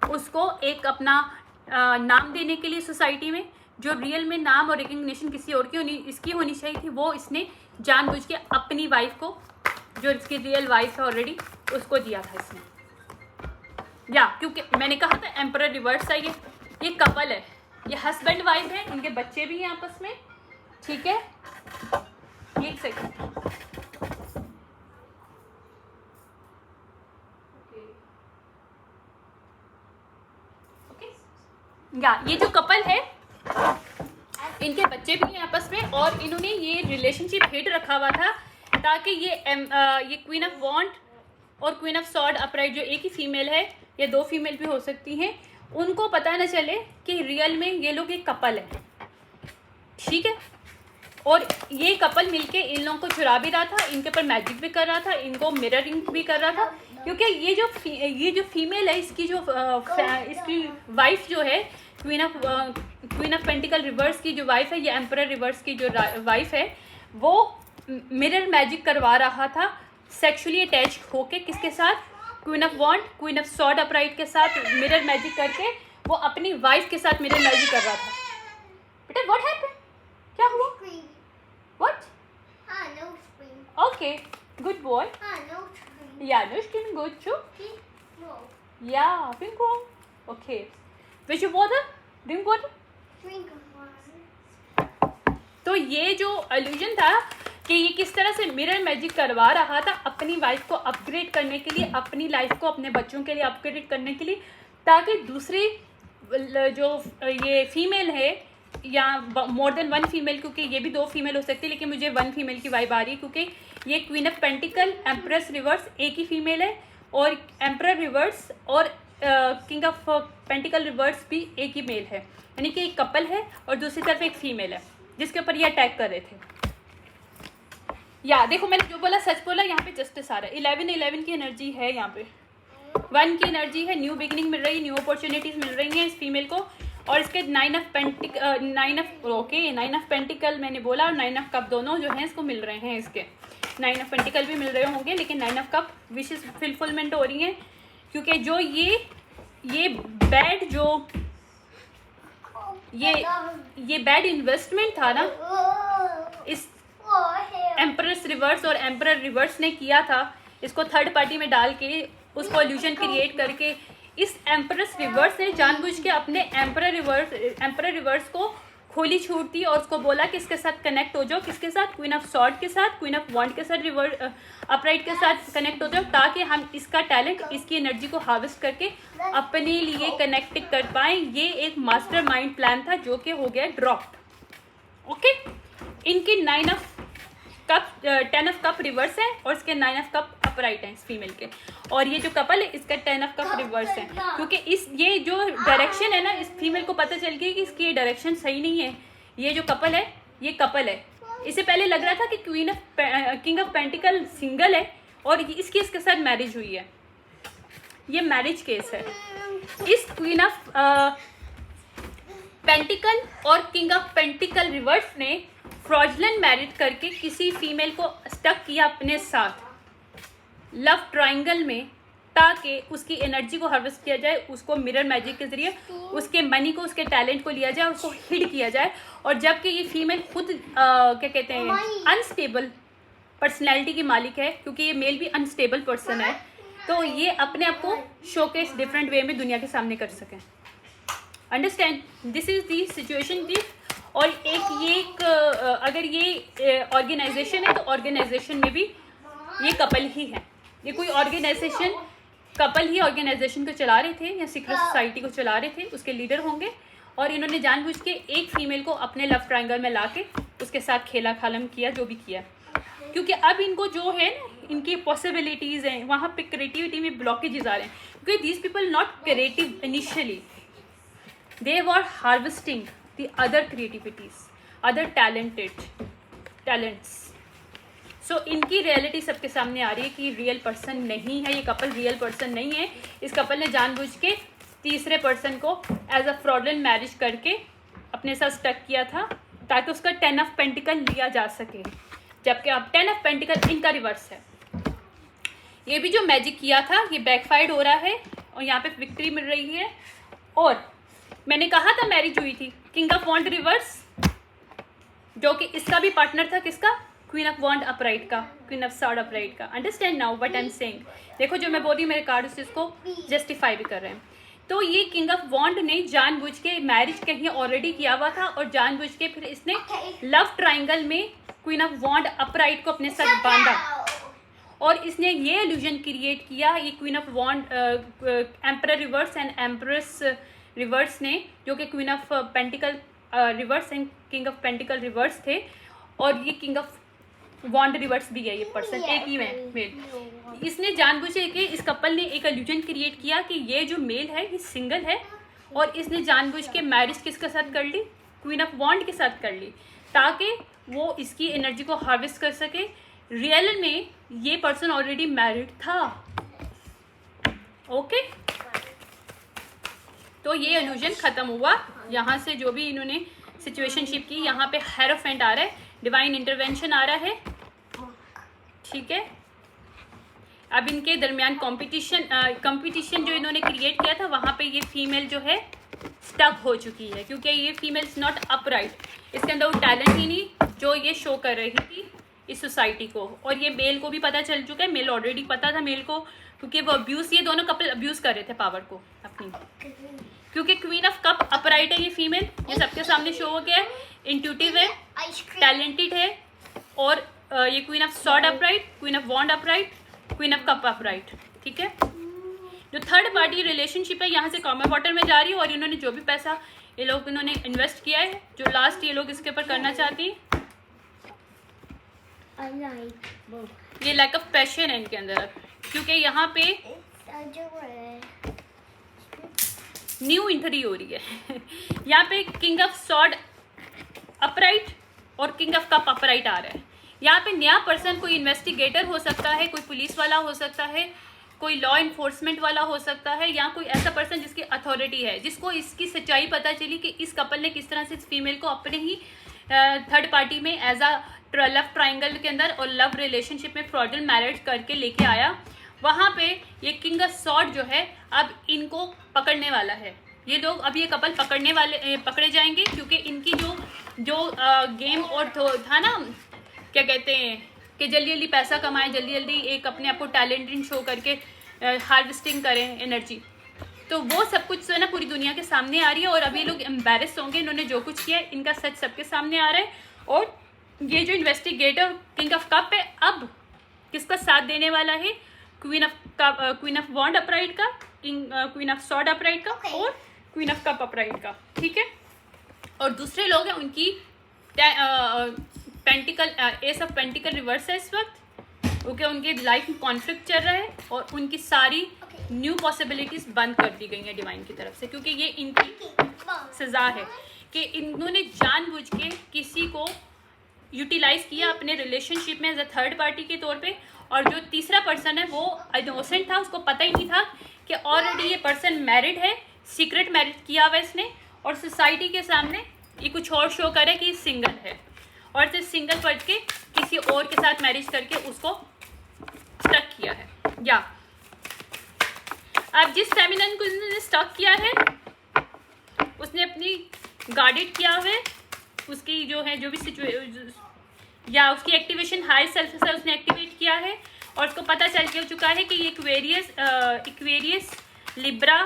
उसको एक अपना नाम देने के लिए सोसाइटी में, जो रियल में नाम और रिकग्निशन किसी और की इसकी होनी चाहिए थी, वो इसने जानबूझ के अपनी वाइफ को, जो इसकी रियल वाइफ है ऑलरेडी, उसको दिया था इसने। या क्योंकि मैंने कहा था एम्परर रिवर्स है, ये कपल है, ये हस्बैंड वाइफ है, इनके बच्चे भी हैं आपस में, ठीक है। एक सेकंड, या ये जो कपल है, इनके बच्चे भी हैं आपस में, और इन्होंने ये रिलेशनशिप हिट रखा हुआ था, ताकि ये क्वीन ऑफ वॉन्ड और क्वीन ऑफ सॉर्ड अपराइट, जो एक ही फीमेल है या दो फीमेल भी हो सकती हैं, उनको पता न चले कि रियल में ये लोग एक कपल है, ठीक है। और ये कपल मिलके इन लोगों को चुरा भी रहा था, इनके ऊपर मैजिक भी कर रहा था, इनको मिररिंग भी कर रहा था, क्योंकि ये जो फीमेल है, इसकी जो इसकी वाइफ जो है, क्वीन ऑफ पेंटिकल रिवर्स की जो वाइफ है, ये एम्परर रिवर्स की जो वाइफ है, वो मिरर मैजिक करवा रहा था सेक्सुअली अटैच होके, किसके साथ, queen of wand, queen of sword upright के साथ मिरर मैजिक करके वो अपनी वाइफ के साथ मिरर मैजिक कर रहा था, बेटा व्हाट हैपेंड, क्या हुआ? What? Okay, good boy. Yeah, no screaming, good too. Yeah, pink one. Okay. Which water? Drink water. तो ये जो illusion था कि ये किस तरह से मिरर मैजिक करवा रहा था अपनी वाइफ को अपग्रेड करने के लिए, अपनी लाइफ को अपने बच्चों के लिए अपग्रेड करने के लिए, ताकि दूसरी जो ये फीमेल है या मोर देन वन फीमेल, क्योंकि ये भी 2 फीमेल हो सकती है लेकिन मुझे 1 फीमेल की वाइब आ रही है क्योंकि ये queen of pentacle, empress reverse एक ही फीमेल है और एम्परर रिवर्स और किंग ऑफ पेंटिकल रिवर्स भी एक ही मेल है, यानी कि एक कपल है और दूसरी तरफ एक फीमेल है जिसके ऊपर ये अटैक कर रहे थे. या देखो मैंने जो बोला सच बोला, यहाँ पे जस्टिस आ रहा है. 11 की एनर्जी है, यहाँ पे 1 की एनर्जी है, न्यू बिगिनिंग मिल रही है, न्यू अपॉर्चुनिटीज मिल रही हैं इस फीमेल को. और इसके 9 ऑफ पेंटिकल मैंने बोला और 9 ऑफ कप दोनों जो हैं इसको मिल रहे हैं. इसके 9 ऑफ पेंटिकल भी मिल रहे होंगे लेकिन 9 ऑफ कप विशेष फुलफिलमेंट हो रही हैं क्योंकि जो ये बैड जो ये बैड इन्वेस्टमेंट था ना इस एम्परेस रिवर्स और एम्परर रिवर्स ने किया था, इसको थर्ड पार्टी में डाल के उसको इल्यूजन क्रिएट करके इस एम्परेस रिवर्स ने जानबूझ के अपने एम्परर रिवर्स को खोली छूट दी और उसको बोला कि इसके साथ कनेक्ट हो जाओ. किसके साथ? क्वीन ऑफ सॉर्ड के साथ, क्वीन ऑफ वॉन्ड के साथ, रिवर्स अपराइट के साथ कनेक्ट हो जाओ ताकि हम इसका टैलेंट, इसकी एनर्जी को हार्वेस्ट करके अपने लिए कनेक्ट कर पाएँ. ये एक मास्टर माइंड प्लान था जो कि हो गया ड्रॉप. ओके, इनकी 9 of cup 10 of cup reverse है और इसके 9 ऑफ कप अपराइट हैं इस फीमेल के. और ये जो कपल है इसका 10 ऑफ कप रिवर्स है क्योंकि ये जो डायरेक्शन है ना इस फीमेल को पता चल गई कि इसकी ये डायरेक्शन सही नहीं है. ये जो कपल है ये कपल है. इससे पहले लग रहा था कि किंग ऑफ पेंटिकल सिंगल है और इसकी इसके साथ मैरिज हुई है. ये मैरिज केस है. इस क्वीन ऑफ पेंटिकल और किंग ऑफ पेंटिकल रिवर्स ने फ्रॉडलेंट मैरिज करके किसी फीमेल को स्टक किया अपने साथ लव ट्रायंगल में ताकि उसकी एनर्जी को हार्वेस्ट किया जाए, उसको मिरर मैजिक के जरिए उसके मनी को, उसके टैलेंट को लिया जाए, उसको हिड किया जाए. और जबकि ये फीमेल खुद क्या कहते हैं अनस्टेबल पर्सनैलिटी की मालिक है क्योंकि ये मेल भी अनस्टेबल पर्सन है, तो ये अपने आप को शोकेस डिफरेंट वे में दुनिया के सामने कर सकें. Understand, this is the situation थी. और एक अगर ये ऑर्गेनाइजेशन है तो ऑर्गेनाइजेशन में भी ये कपल ही है. ये कोई ऑर्गेनाइजेशन कपल ही ऑर्गेनाइजेशन को चला रहे थे या सीक्रेट सोसाइटी को चला रहे थे, उसके लीडर होंगे. और इन्होंने जानबूझ के एक फीमेल को अपने लव ट्रायंगल में लाके उसके साथ खेला खालम किया जो भी किया, क्योंकि अब इनको जो है ना इनकी पॉसिबिलिटीज़ हैं वहाँ पे क्रिएटिविटी में ब्लॉकेजेस आ रहे हैं क्योंकि these people not creative initially, they were harvesting the other creativities, other talents. So इनकी रियलिटी सबके सामने आ रही है कि रियल पर्सन नहीं है, ये कपल रियल पर्सन नहीं है. इस कपल ने जानबूझ के तीसरे पर्सन को एज अ फ्रॉडलेंट मैरिज करके अपने साथ स्टक किया था ताकि उसका 10 ऑफ पेंटिकल लिया जा सके, जबकि अब 10 ऑफ पेंटिकल इनका रिवर्स है. ये भी जो मैजिक किया था ये बैकफायर्ड हो रहा है और यहाँ पे विक्ट्री मिल रही है. और मैंने कहा था मैरिज हुई थी, किंग ऑफ वॉन्ड रिवर्स जो कि इसका भी पार्टनर था, किसका? क्वीन ऑफ वॉन्ड अपराइट का, क्वीन ऑफ सॉर्ड अपराइट का. Understand now what I am saying. देखो जो मैं बोल रही हूँ मेरे कार्ड उससे इसको जस्टिफाई भी कर रहे हैं. तो ये किंग ऑफ वॉन्ड ने जानबूझ के मैरिज कहीं ऑलरेडी किया हुआ था और जानबूझ के फिर इसने लव ट्रायंगल में क्वीन ऑफ वॉन्ड अपराइट को अपने साथ बांधा और इसने ये इल्यूजन क्रिएट किया. ये queen of wand emperor reverse and empress reverse ने, जो कि queen of pentacle reverse and king of pentacle reverse थे, और ये किंग ऑफ वॉन्ड रिवर्स भी है. ये पर्सन एक ही मेल. इसने जानबूझ के इस कपल ने एक इल्यूजन क्रिएट किया कि ये जो मेल है ये सिंगल है और इसने जानबूझ के मैरिज किसके साथ कर ली? क्वीन ऑफ वॉन्ड के साथ कर ली ताकि वो इसकी एनर्जी को हार्वेस्ट कर सके. रियल में ये पर्सन ऑलरेडी मैरिड था. ओके, तो ये इल्यूजन खत्म हुआ. यहाँ से जो भी इन्होंने सिचुएशनशिप की, यहाँ पे हेरोफेंट आ रहा है, डिवाइन इंटरवेंशन आ रहा है. ठीक है, अब इनके दरमियान कंपटीशन जो इन्होंने क्रिएट किया था वहाँ पे ये फीमेल जो है स्टक हो चुकी है, क्योंकि ये फीमेल इज नॉट अपराइट, इसके अंदर वो टैलेंट ही नहीं जो ये शो कर रही थी इस सोसाइटी को। और ये मेल को भी पता चल चुका है, मेल ऑलरेडी पता था मेल को, क्योंकि वो अब्यूज़, ये दोनों कपल अब्यूज़ कर रहे थे पावर को अपनी, क्योंकि क्वीन ऑफ कप अपराइट है ये फीमेल, ये सबके सामने शो हो गया है, इंट्यूटिव है, टैलेंटेड है, और ये queen of sword upright, queen of wand upright, queen of cup upright, ठीक है। जो थर्ड पार्टी रिलेशनशिप है यहाँ से कॉमन वाटर में जा रही है, और इन्होंने जो भी पैसा ये लोग इन्होंने इन्वेस्ट किया है, जो लास्ट ये लोग इसके ऊपर करना चाहती हैं, ये लैक ऑफ पैशन है इनके अंदर, क्योंकि यहाँ पे न्यू एंट्री हो रही है यहाँ पे किंग ऑफ सॉर्ड अपराइट और किंग ऑफ कप अपराइट आ रहा है। यहाँ पे नया पर्सन कोई इन्वेस्टिगेटर हो सकता है, कोई पुलिस वाला हो सकता है, कोई लॉ इन्फोर्समेंट वाला हो सकता है, या कोई ऐसा पर्सन जिसकी अथॉरिटी है, जिसको इसकी सच्चाई पता चली कि इस कपल ने किस तरह से इस फीमेल को अपने ही थर्ड पार्टी में एज अ लव ट्राइंगल के अंदर और लव रिलेशनशिप में फ्रॉडल मैरिज करके लेके आया। वहाँ पे ये किंग ऑफ सॉर्ड जो है अब इनको पकड़ने वाला है। ये लोग अब ये कपल पकड़े जाएंगे, क्योंकि इनकी जो गेम और था ना, क्या कहते हैं कि जल्दी जल्दी पैसा कमाएं, जल्दी जल्दी एक अपने आप को टैलेंटेड शो करके हार्वेस्टिंग करें एनर्जी, तो वो सब कुछ जो है ना पूरी दुनिया के सामने आ रही है। और अब ये लोग एम्बेरस होंगे, इन्होंने जो कुछ किया है इनका सच सबके सामने आ रहा है। और ये जो इन्वेस्टिगेटर किंग ऑफ कप है अब किसका साथ देने वाला है, क्वीन ऑफ वॉन्ड अपराइट का, क्वीन ऑफ सॉर्ड अपराइट का, और क्वीन ऑफ कप अपराइट का, ठीक है। और दूसरे लोग हैं उनकी एस ऑफ पेंटिकल रिवर्स है इस वक्त, क्योंकि उनके लाइफ में कॉन्फ्लिक्ट चल रहा है और उनकी सारी न्यू पॉसिबिलिटीज बंद कर दी गई हैं डिवाइन की तरफ से, क्योंकि ये इनकी सज़ा है कि इन्होंने जानबूझ के किसी को यूटिलाइज किया अपने रिलेशनशिप में एज अ थर्ड पार्टी के तौर पे। और जो तीसरा पर्सन है वो इनोसेंट था, उसको पता ही नहीं था कि ऑलरेडी ये पर्सन मैरिड है, सीक्रेट मैरिज किया हुआ इसने, और सोसाइटी के सामने ये कुछ और शो करे कि सिंगल है, और सिर्फ सिंगल पढ़ के किसी और के साथ मैरिज करके उसको स्टक किया है। या अब जिस फेमिनिन को उसने स्टक किया है उसने अपनी गार्डेड किया है, उसकी जो है जो भी या उसकी एक्टिवेशन हाई सेल्फ से उसने एक्टिवेट किया है, और उसको पता चल चुका है कि ये इक्वेरियस लिब्रा,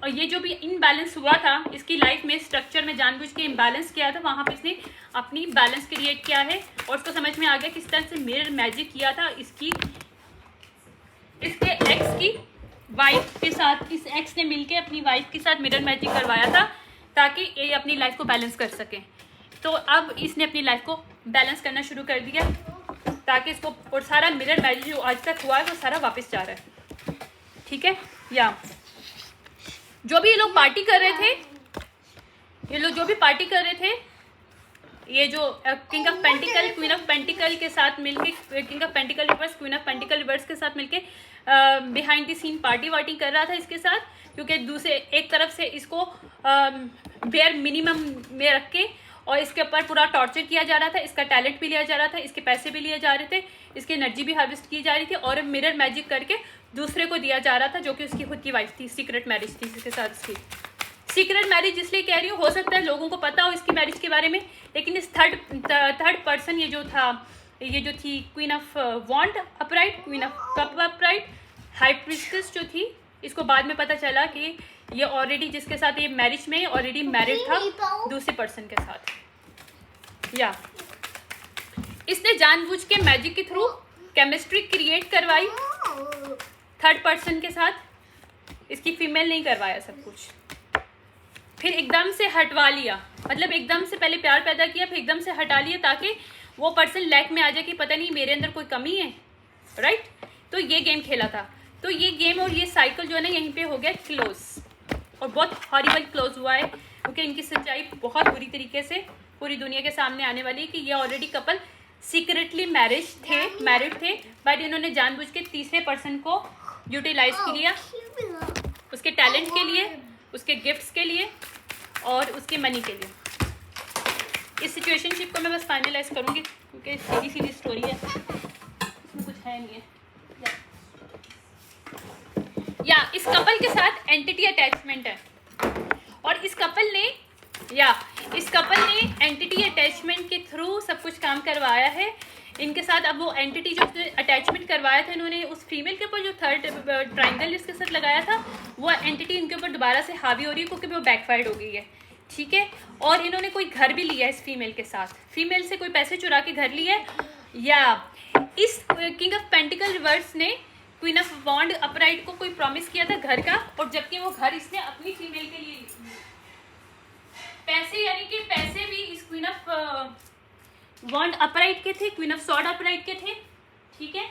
और ये जो भी इनबैलेंस हुआ था इसकी लाइफ में स्ट्रक्चर में जानबूझ के इम्बैलेंस किया था, वहाँ पे इसने अपनी बैलेंस क्रिएट किया है। और उसको समझ में आ गया किस तरह से मिरर मैजिक किया था इसके एक्स की वाइफ के साथ, इस एक्स ने मिलके अपनी वाइफ के साथ मिरर मैजिक करवाया था ताकि ये अपनी लाइफ को बैलेंस कर सके। तो अब इसने अपनी लाइफ को बैलेंस करना शुरू कर दिया ताकि इसको, और सारा मिरर मैजिक जो आज तक हुआ है वो सारा वापस जा रहा है, ठीक है। या जो भी ये लोग पार्टी कर रहे थे, ये लोग जो भी पार्टी कर रहे थे, ये जो king of pentacle queen of pentacle के साथ मिलके, king of pentacle reverse queen of pentacle reverse के साथ मिलके बिहाइंड द सीन पार्टी वार्टी कर रहा था इसके साथ, क्योंकि दूसरे एक तरफ से इसको बेयर मिनिमम में रख के और इसके ऊपर पूरा टॉर्चर किया जा रहा था, इसका टैलेंट भी लिया जा रहा था, इसके पैसे भी लिए जा रहे थे, इसकी एनर्जी भी हार्वेस्ट की जा रही थी, और मिरर मैजिक करके दूसरे को दिया जा रहा था जो कि उसकी खुद की वाइफ थी, सीक्रेट मैरिज थी इसके साथ इसकी। सीक्रेट मैरिज इसलिए कह रही हूँ, हो सकता है लोगों को पता हो इसकी मैरिज के बारे में, लेकिन इस थर्ड पर्सन ये जो थी queen of wand upright, queen of cup upright, high priestess जो थी, इसको बाद में पता चला कि ये ऑलरेडी जिसके साथ ये मैरिज में ऑलरेडी मैरिड था दूसरे पर्सन के साथ। या इसने जानबूझ के मैजिक के थ्रू केमिस्ट्री क्रिएट करवाई थर्ड पर्सन के साथ, इसकी फीमेल नहीं करवाया सब कुछ, फिर एकदम से हटवा लिया, मतलब एकदम से पहले प्यार पैदा किया फिर एकदम से हटा लिया ताकि वो पर्सन लैक में आ जाए कि पता नहीं मेरे अंदर कोई कमी है, राइट। तो ये गेम खेला था, तो ये गेम और ये साइकिल जो है ना यहीं पे हो गया क्लोज, और बहुत हॉरिबल क्लोज हुआ है, क्योंकि इनकी सच्चाई बहुत बुरी तरीके से पूरी दुनिया के सामने आने वाली है कि ये ऑलरेडी कपल सीक्रेटली मैरिड थे, बट इन्होंने जानबूझ के तीसरे पर्सन को यूटिलाइज किया उसके टैलेंट के लिए, उसके गिफ्ट्स के लिए और उसके मनी के लिए। इस सिचुएशनशिप को मैं बस फाइनलाइज करूँगी क्योंकि सीधी स्टोरी है, इसमें कुछ है नहीं है। या इस कपल के साथ एंटिटी अटैचमेंट है, और इस कपल ने एंटिटी अटैचमेंट के थ्रू सब कुछ काम करवाया है इनके साथ। अब वो एंटिटी जो अटैचमेंट करवाया था इन्होंने उस फीमेल के ऊपर, जो थर्ड ट्राइंगल इसके साथ लगाया था, वो एंटिटी इनके ऊपर दोबारा से हावी हो रही है क्योंकि वो बैकफायर्ड हो गई है, ठीक है। और इन्होंने कोई घर भी लिया है इस फीमेल के साथ, फीमेल से कोई पैसे चुरा के घर लिया है। या इस किंग ऑफ पेंटिकल रिवर्स ने क्वीन ऑफ वॉन्ड अपराइट को कोई प्रॉमिस किया था घर का, और जबकि वो घर इसने अपनी फीमेल के लिए पैसे, यानी कि पैसे भी इस क्वीन ऑफ वॉन्ड अपराइट के थे, क्वीन ऑफ सॉर्ड अपराइट के थे, ठीक है।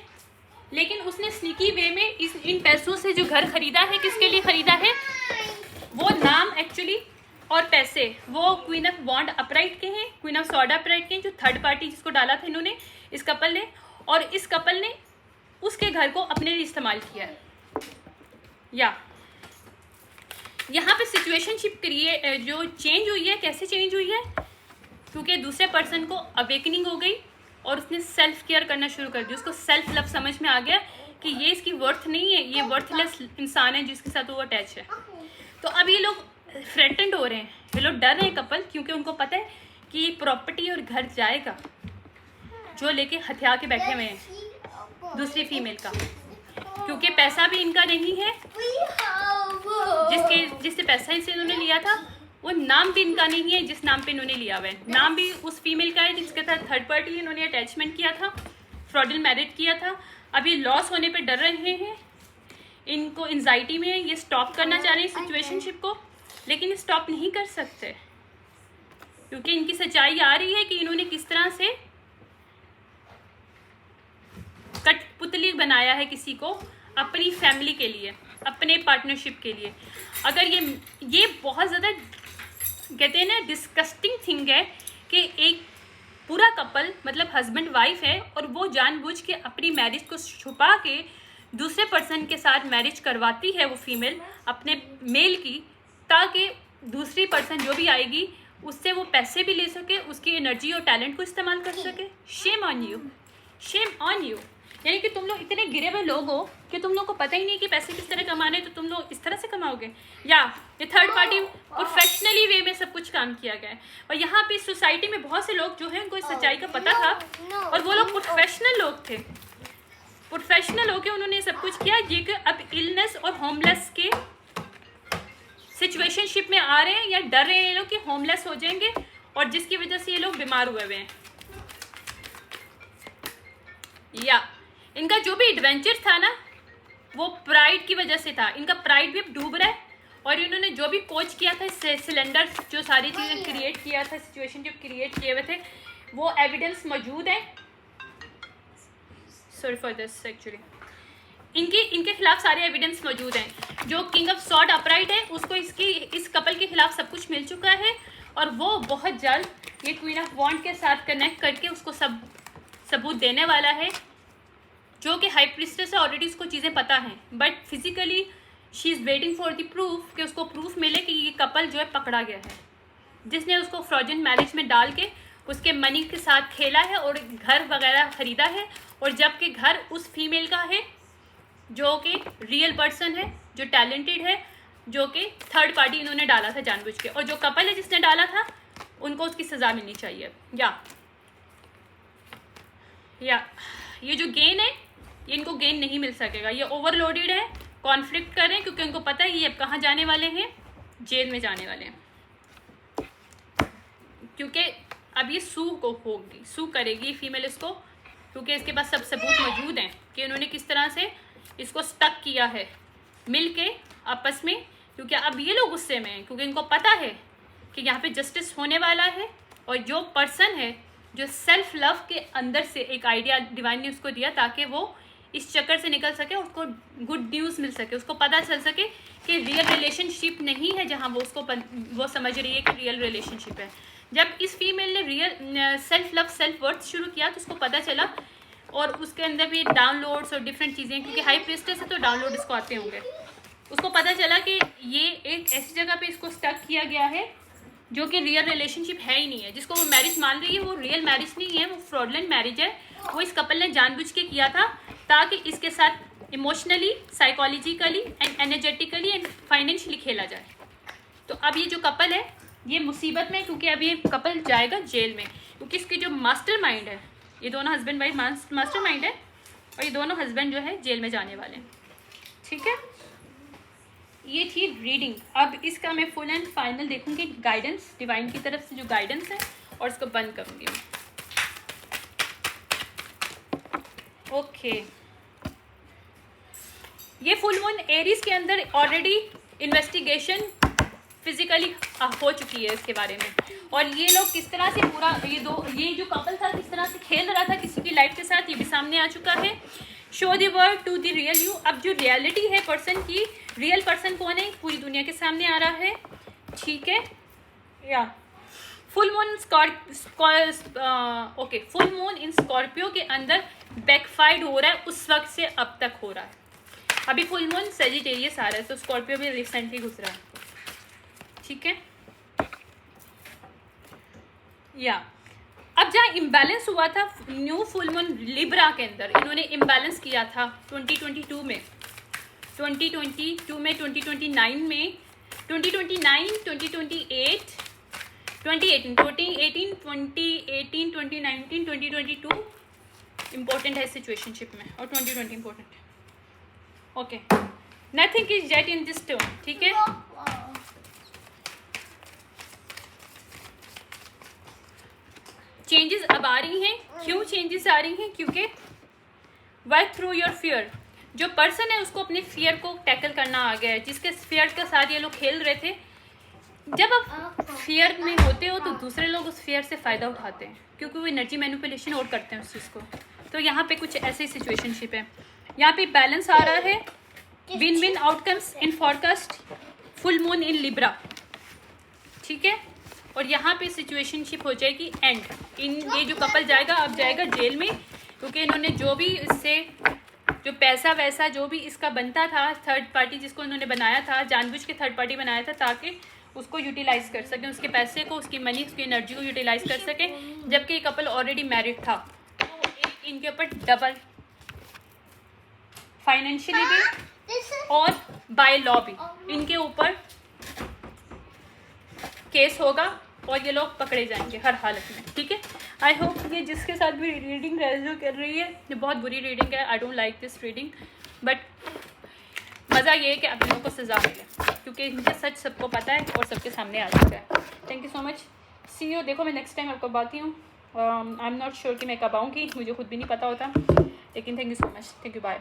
लेकिन उसने स्नीकी वे में इन पैसों से जो घर खरीदा है, किसके लिए खरीदा है, वो नाम एक्चुअली और पैसे वो क्वीन ऑफ वॉन्ड अपराइट के हैं, क्वीन ऑफ सॉर्ड अपराइट के हैं, जो थर्ड पार्टी जिसको डाला था इन्होंने, इस कपल ने, और इस कपल ने उसके घर को अपने लिए इस्तेमाल किया है। या यहाँ पे सिचुएशनशिप जो चेंज हुई है, कैसे चेंज हुई है, क्योंकि दूसरे पर्सन को अवेकनिंग हो गई और उसने सेल्फ केयर करना शुरू कर दिया, उसको सेल्फ लव समझ में आ गया कि ये इसकी वर्थ नहीं है, ये वर्थलेस इंसान है जिसके साथ वो अटैच है। तो अब ये लोग थ्रेटन्ड हो रहे हैं, ये लोग डर रहे हैं कपल, क्योंकि उनको पता है कि ये प्रॉपर्टी और घर जाएगा जो लेके हथियार के बैठे हुए हैं दूसरी फीमेल का, क्योंकि पैसा भी इनका नहीं है, जिससे पैसा इनसे इन्होंने लिया था, वो नाम भी इनका नहीं है जिस नाम पे इन्होंने लिया हुआ है, नाम भी उस फीमेल का है जिसके साथ थर्ड पार्टी इन्होंने अटैचमेंट किया था, फ्रॉडल मैरिज किया था। अब ये लॉस होने पे डर रहे हैं, इनको एंजाइटी में ये स्टॉप करना चाह रहे हैं सिचुएशनशिप को, लेकिन स्टॉप नहीं कर सकते क्योंकि इनकी सच्चाई आ रही है कि इन्होंने किस तरह से कठपुतली बनाया है किसी को अपनी फैमिली के लिए, अपने पार्टनरशिप के लिए। अगर ये बहुत ज़्यादा कहते हैं ना डिस्कस्टिंग थिंग है कि एक पूरा कपल मतलब हस्बैंड वाइफ है और वो जानबूझ के अपनी मैरिज को छुपा के दूसरे पर्सन के साथ मैरिज करवाती है वो फीमेल अपने मेल की, ताकि दूसरी पर्सन जो भी आएगी उससे वो पैसे भी ले सके, उसकी एनर्जी और टैलेंट को इस्तेमाल कर सके। Shame on you, shame on you. यानी कि तुम लोग इतने गिरे हुए लोग हो कि तुम लोग को पता ही नहीं कि पैसे किस तरह कमाने, तो तुम लोग इस तरह से कमाओगे। या ये थर्ड पार्टी प्रोफेशनली वे में सब कुछ काम किया गया है, और यहाँ पे सोसाइटी में बहुत से लोग जो हैं उनको इस सच्चाई का पता था और वो लोग प्रोफेशनल लोग थे, प्रोफेशनल होके उन्होंने सब कुछ किया। ये कि अब इलनेस और होमलेस के सिचुएशनशिप में आ रहे हैं या डर रहे हैं ये लोग कि होमलेस हो जाएंगे, और जिसकी वजह से ये लोग बीमार हुए हुए हैं। या इनका जो भी एडवेंचर था ना वो प्राइड की वजह से था, इनका प्राइड भी अब डूब रहा है, और इन्होंने जो भी कोच किया था, सिलेंडर जो सारी चीज़ें क्रिएट किया था, सिचुएशन जो क्रिएट किए हुए थे, वो एविडेंस मौजूद है। सॉरी फॉर दिस, एक्चुअली इनके खिलाफ सारे एविडेंस मौजूद हैं। जो किंग ऑफ सॉर्ड अपराइट है उसको इस कपल के खिलाफ सब कुछ मिल चुका है, और वो बहुत जल्द ये क्वीन ऑफ वॉन्ड के साथ कनेक्ट करके उसको सबूत देने वाला है, जो कि हाई प्रीस्टेस से ऑलरेडी उसको चीज़ें पता हैं, but physically she is waiting for the proof कि उसको प्रूफ मिले कि ये कपल जो है पकड़ा गया है, जिसने उसको फ्रॉडलेंट मैरिज में डाल के उसके मनी के साथ खेला है और घर वगैरह ख़रीदा है, और जबकि घर उस फीमेल का है जो कि रियल पर्सन है, जो टैलेंटेड है, जो कि थर्ड पार्टी इन्होंने डाला था जानबूझ के, और जो कपल है जिसने डाला था उनको उसकी सज़ा मिलनी चाहिए। या ये जो गेन है ये इनको गेन नहीं मिल सकेगा, ये ओवरलोडेड है, कॉन्फ्लिक्ट कर रहे हैं क्योंकि उनको पता है ये अब कहाँ जाने वाले हैं, जेल में जाने वाले हैं, क्योंकि अब ये सू करेगी फीमेल इसको, क्योंकि इसके पास सब सबूत मौजूद हैं कि उन्होंने किस तरह से इसको स्टक किया है मिल के आपस में, क्योंकि अब ये लोग गुस्से में हैं, क्योंकि इनको पता है कि यहाँ पे जस्टिस होने वाला है, और जो पर्सन है जो सेल्फ लव के अंदर से एक आइडिया डिवाइन ने उसको दिया ताकि वो इस चक्कर से निकल सके, उसको गुड न्यूज़ मिल सके, उसको पता चल सके कि रियल रिलेशनशिप नहीं है जहाँ वो समझ रही है कि रियल रिलेशनशिप है। जब इस फीमेल ने real self love self worth शुरू किया तो उसको पता चला, और उसके अंदर भी डाउनलोड्स और डिफरेंट चीज़ें, क्योंकि हाई प्रीस्टेस है तो डाउनलोड इसको आते होंगे, उसको पता चला कि ये एक ऐसी जगह पे इसको स्टक किया गया है जो कि रियल रिलेशनशिप है ही नहीं है, जिसको वो मैरिज मान रही है वो रियल मैरिज नहीं है, वो फ्रॉडलेंट मैरिज है। वो इस कपल ने जानबूझ के किया था ताकि इसके साथ emotionally, psychologically and energetically and financially खेला जाए। तो अब ये जो कपल है ये मुसीबत में, क्योंकि अब ये कपल जाएगा जेल में, क्योंकि इसकी जो मास्टरमाइंड है, ये दोनों हस्बैंड वाइफ मास्टरमाइंड है, और ये दोनों हस्बैंड जो है जेल में जाने वाले हैं। ठीक है, ये थी रीडिंग। अब इसका मैं फुल एंड फाइनल देखूंगी गाइडेंस, डिवाइन की तरफ से जो गाइडेंस है, और इसको बंद करूंगी मैं। ओके, ये फुल मून एरीज के अंदर ऑलरेडी इन्वेस्टिगेशन फिजिकली हो चुकी है इसके बारे में, और ये लोग किस तरह से पूरा ये जो कपल था किस तरह से खेल रहा था किसी की लाइफ के साथ, ये भी सामने आ चुका है। Show the world to the real you. अब जो रियलिटी है पर्सन की, रियल पर्सन कौन है, पूरी दुनिया के सामने आ रहा है। ठीक है, या full moon okay, full moon in Scorpio के अंदर बैकफाइड हो रहा है, उस वक्त से अब तक हो रहा है। अभी फुल मून सेजिटेरियस आ रहा है, तो स्कॉर्पियो में रिसेंटली गुजरा है। ठीक है, या अब जहाँ इम्बैलेंस हुआ था न्यू फुल मून लिब्रा के अंदर, इन्होंने इम्बैलेंस किया था 2022 में, 2022 में, 2029 में, 2029, 2028, 2018, 2018, 2018, 2019, 2022 इम्पोर्टेंट है सिचुएशनशिप में, और 2020 इम्पोर्टेंट है। Okay, nothing is yet in this term. ठीक है, चेंजेस अब आ रही हैं। क्यों चेंजेस आ रही हैं? क्योंकि वर्क थ्रू योर फियर, जो पर्सन है उसको अपने फियर को टैकल करना आ गया है, जिसके फियर के साथ ये लोग खेल रहे थे। जब आप फियर में होते हो तो दूसरे लोग उस फियर से फ़ायदा उठाते हैं, क्योंकि वो एनर्जी मैनिपुलेशन और करते हैं उस चीज़ को। तो यहाँ पे कुछ ऐसी सिचुएशनशिप है, यहाँ पे बैलेंस आ रहा है, win win outcomes in forecast, full moon in Libra. ठीक है, और यहाँ पे सिचुएशनशिप हो जाएगी एंड। ये जो कपल जाएगा, अब जाएगा जेल में, क्योंकि इन्होंने जो भी इससे जो पैसा वैसा जो भी इसका बनता था, थर्ड पार्टी जिसको इन्होंने बनाया था, जानबूझ के थर्ड पार्टी बनाया था ताकि उसको यूटिलाइज कर सकें, उसके पैसे को, उसकी मनी, उसकी एनर्जी को यूटिलाइज कर सकें। जबकि ये कपल ऑलरेडी मैरिड था, तो इनके ऊपर डबल फाइनेंशियली भी और बाय लॉ भी इनके ऊपर केस होगा, और ये लोग पकड़े जाएंगे हर हालत में। ठीक है, आई होप ये जिसके साथ भी रीडिंग रेजो कर रही है, ये बहुत बुरी रीडिंग है, I don't like this reading, but मज़ा ये है कि आप लोगों को सज़ा मिले, क्योंकि इनका सच सबको पता है और सबके सामने आ चुका है। Thank you so much, see you. देखो मैं नेक्स्ट टाइम आपको बात हूँ, आई एम नॉट श्योर कि मैं कब आऊँगी, मुझे खुद भी नहीं पता होता, लेकिन thank you so much, thank you, bye.